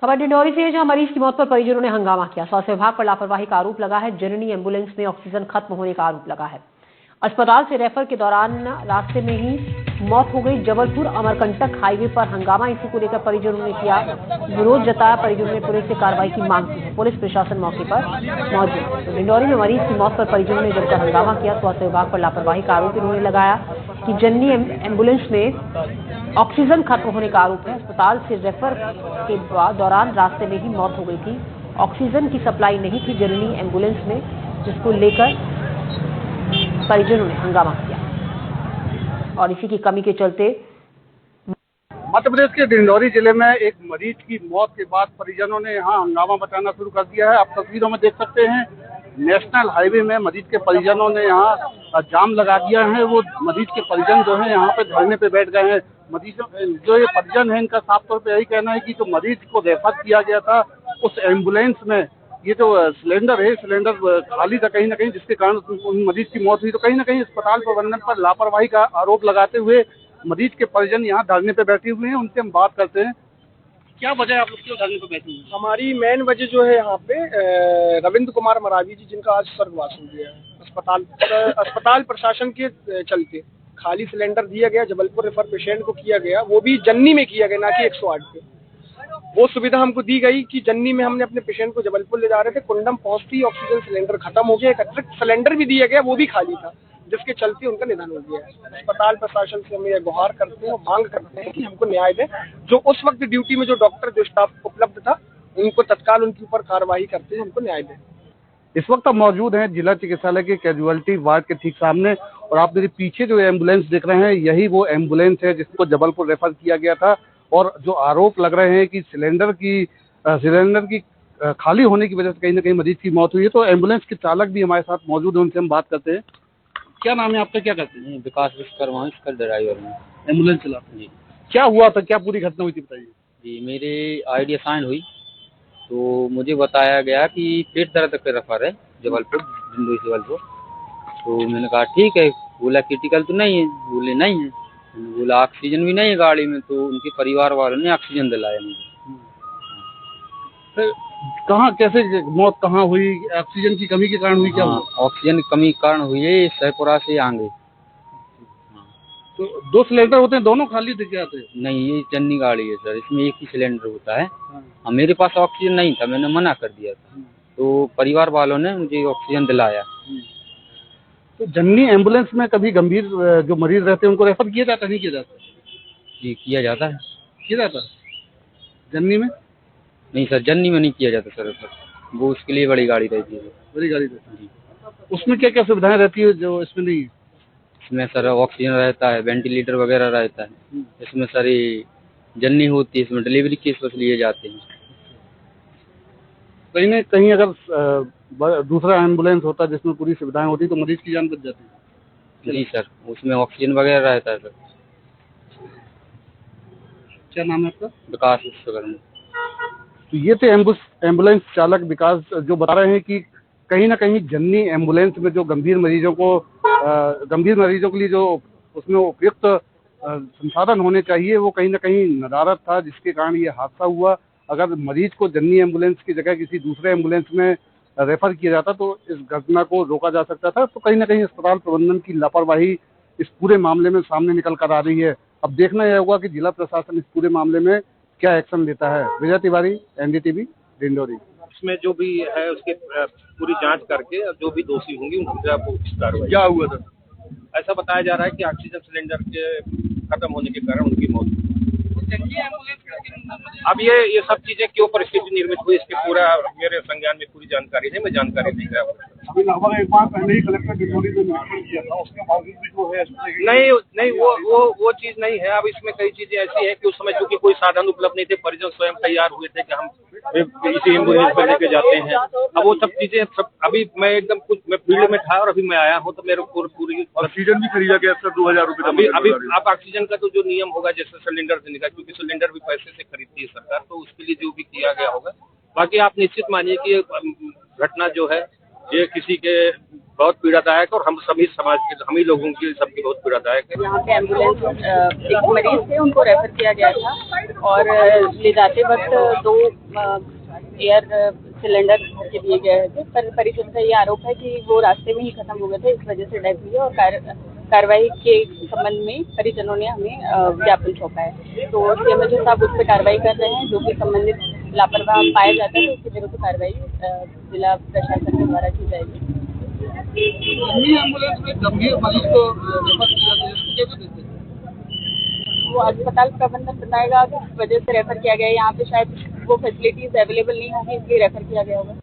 खबर डिंडौरी से है, जहां मरीज की मौत पर परिजनों ने हंगामा किया। स्वास्थ्य विभाग पर लापरवाही का आरोप लगा है। जननी एम्बुलेंस में ऑक्सीजन खत्म होने का आरोप लगा है। अस्पताल से रेफर के दौरान रास्ते में ही मौत हो गई। जबलपुर अमरकंटक हाईवे पर हंगामा, इसी को लेकर परिजनों ने किया विरोध जताया। परिजनों ने पुलिस से कार्रवाई की मांग की है। पुलिस प्रशासन मौके पर मौजूद। तो डिंडौरी में मरीज की मौत पर परिजनों ने जमकर हंगामा किया। स्वास्थ्य विभाग पर लापरवाही का आरोप इन्होंने लगाया कि जननी एम्बुलेंस में ऑक्सीजन खत्म होने का आरोप है। अस्पताल से रेफर के दौरान रास्ते में ही मौत हो गई थी। ऑक्सीजन की सप्लाई नहीं थी जननी एम्बुलेंस में, जिसको लेकर परिजनों ने हंगामा किया और इसी की कमी के चलते मध्य प्रदेश के डिंडौरी जिले में एक मरीज की मौत के बाद परिजनों ने यहां हंगामा मचाना शुरू कर दिया है। आप तस्वीरों में देख सकते हैं, नेशनल हाईवे में मरीज के परिजनों ने यहां जाम लगा दिया है। वो मरीज के परिजन जो है यहाँ पे धरने पे बैठ गए हैं। मरीजों जो ये परिजन है, इनका साफ तौर पे यही कहना है कि जो मरीज को रेफर किया गया था उस एम्बुलेंस में ये जो सिलेंडर है, सिलेंडर खाली था कहीं ना कहीं, जिसके कारण उन मरीज की मौत हुई। तो कहीं ना कहीं अस्पताल प्रबंधन पर लापरवाही का आरोप लगाते हुए मरीज के परिजन यहाँ धरने पे बैठे हुए हैं। उनसे हम बात करते हैं। क्या वजह है आप लोग क्यों धरने पे बैठे हुए हैं? हमारी मेन वजह जो है यहाँ पे रविंद्र कुमार मरावी जी, जिनका आज स्वर्गवास हो गया है। अस्पताल प्रशासन के चलते खाली सिलेंडर दिया गया, जबलपुर रेफर पेशेंट को किया गया, वो भी जन्नी में किया गया, ना कि 108 पे। वो सुविधा हमको दी गई कि जन्नी में हमने अपने पेशेंट को जबलपुर ले जा रहे थे, कुंडम पहुंचती ही ऑक्सीजन सिलेंडर खत्म हो गया। एक अतिरिक्त सिलेंडर भी दिया गया, वो भी खाली था, जिसके चलते उनका निधन हो गया है। अस्पताल प्रशासन से हम ये गुहार करते हैं और मांग करते हैं कि हमको न्याय दें। जो उस वक्त ड्यूटी में जो डॉक्टर, जो स्टाफ उपलब्ध था, उनको तत्काल उनके ऊपर कार्रवाई करते हैं, हमको न्याय दें। इस वक्त हम मौजूद हैं जिला चिकित्सालय के कैजुअलिटी वार्ड के ठीक सामने, और आप मेरे पीछे जो एम्बुलेंस देख रहे हैं, यही वो एम्बुलेंस है जिसको जबलपुर रेफर किया गया था। और जो आरोप लग रहे हैं कि सिलेंडर की खाली होने की वजह से कहीं ना कहीं मरीज की मौत हुई है। तो एम्बुलेंस के चालक भी हमारे साथ मौजूद है, उनसे हम बात करते हैं। क्या नाम है आपका, क्या करते हैं? विकास विश्वकर्मा, इसका ड्राइवर में एम्बुलेंस चलाते हैं जी। क्या हुआ था, क्या पूरी घटना हुई थी, बताइए जी। मेरे आईडी असाइन हुई तो मुझे बताया गया कि पेट दर्द का रेफर है जबलपुर, जबलपुर। तो मैंने कहा ठीक है। बोला क्रिटिकल तो नहीं है? बोले नहीं है। बोला ऑक्सीजन भी नहीं है गाड़ी में। तो उनके परिवार वालों ने ऑक्सीजन दिलाया मुझे। कहाँ, कैसे मौत कहाँ हुई? ऑक्सीजन की कमी के कारण हुई? क्या हुआ? ऑक्सीजन की कमी के कारण हुई है, सहपुरा से आगे। तो 2 सिलेंडर होते हैं, दोनों खाली थे क्या? नहीं, ये जन्नी गाड़ी है सर, इसमें एक ही सिलेंडर होता है। मेरे पास ऑक्सीजन नहीं था, मैंने मना कर दिया था। तो परिवार वालों ने मुझे ऑक्सीजन दिलाया। तो जन्नी एम्बुलेंस में कभी गंभीर जो मरीज रहते हैं उनको रेफर किया जाता, नहीं किया जाता? जी किया जाता है। किया जाता जन्नी में? नहीं सर, जन्नी में नहीं किया जाता सर रेफर। वो उसके लिए बड़ी गाड़ी रहती है। बड़ी गाड़ी रहती है जी। उसमें क्या क्या सुविधाएं रहती है जो इसमें नहीं? इसमें सर ऑक्सीजन रहता है, वेंटिलेटर वगैरह रहता है। इसमें सारी जन्नी होती है, इसमें डिलीवरी केस बस लिए जाते हैं। कहीं ना कहीं अगर दूसरा एम्बुलेंस होता जिसमें पूरी सुविधाएं होती तो मरीज की जान बच जाती। जी सर, उसमें ऑक्सीजन वगैरह रहता है सर। क्या नाम है आपका? विकास विश्वकर्मा। तो ये थे एम्बुलेंस चालक विकास, जो बता रहे हैं कि कहीं ना कहीं जन्नी एम्बुलेंस में जो गंभीर मरीजों के लिए जो उसमें उपयुक्त संसाधन होने चाहिए, वो कहीं ना कहीं नदारद था, जिसके कारण ये हादसा हुआ। अगर मरीज को जन्नी एम्बुलेंस की जगह किसी दूसरे एम्बुलेंस में रेफर किया जाता तो इस घटना को रोका जा सकता था। तो कहीं ना कहीं अस्पताल प्रबंधन की लापरवाही इस पूरे मामले में सामने निकल कर आ रही है। अब देखना यह होगा कि जिला प्रशासन इस पूरे मामले में क्या एक्शन लेता है। विजय तिवारी, एनडीटीवी, डिंडौरी। उसमें जो भी है उसकी पूरी जांच करके जो भी दोषी होंगे उनकी कार्रवाई। क्या हुआ था? ऐसा बताया जा रहा है कि ऑक्सीजन सिलेंडर के खत्म होने के कारण उनकी मौत हुई। अब ये सब चीजें क्यों परिस्थिति निर्मित हुई, इसके पूरा मेरे संज्ञान में पूरी जानकारी नहीं, मैं जानकारी नहीं है। अभी लगभग एक बार पहले ही कलेक्टर डिंडौरी ने निरीक्षण किया था, उसके बावजूद भी जो है नहीं वो चीज नहीं है। अब इसमें कई चीजें ऐसी है कि उस समय चूंकि कोई साधन उपलब्ध नहीं थे, परिजन स्वयं तैयार हुए थे कि हम इसी एम्बुलेंस पर लेके जाते हैं। अब वो सब चीजें अभी मैं मैं फील्ड में था और अभी मैं आया हूँ, तो मेरे पूरी ऑक्सीजन भी खरीदा गया सर 2000 रुपये। अभी आप ऑक्सीजन का तो जो नियम होगा, जैसे सिलेंडर देने का, क्योंकि सिलेंडर भी पैसे से खरीदती है सरकार, तो उसके लिए जो भी किया गया होगा। बाकी आप निश्चित मानिए कि घटना जो है ये किसी के बहुत पीड़ादायक और हम सभी समाज के हम ही लोगों के सबकी बहुत पीड़ादायक है। यहाँ पे एम्बुलेंस एक मरीज थे, उनको रेफर किया गया था और ले जाते वक्त 2 एयर सिलेंडर भर के दिए गए थे, पर परिजन का ये आरोप है कि वो रास्ते में ही खत्म हो गए थे, इस वजह से डेथ हुई और कार्रवाई के संबंध में परिजनों ने हमें ज्ञापन सौंपा है। तो सीएमएचओ साहब उस पर कार्रवाई कर रहे हैं, जो कि संबंधित लापरवाह पाया जाता है तो उसके विरुद्ध कार्रवाई जिला प्रशासन के द्वारा की जाएगी। एम्बुलेंस में गंभीर मरीज को रेफर किया गया, इसको कैसे देते हैं? वो अस्पताल प्रबंधन बताएगा किस वजह से रेफर किया गया है। यहाँ पे शायद वो फैसिलिटीज अवेलेबल नहीं होगी, इसलिए रेफर किया गया होगा।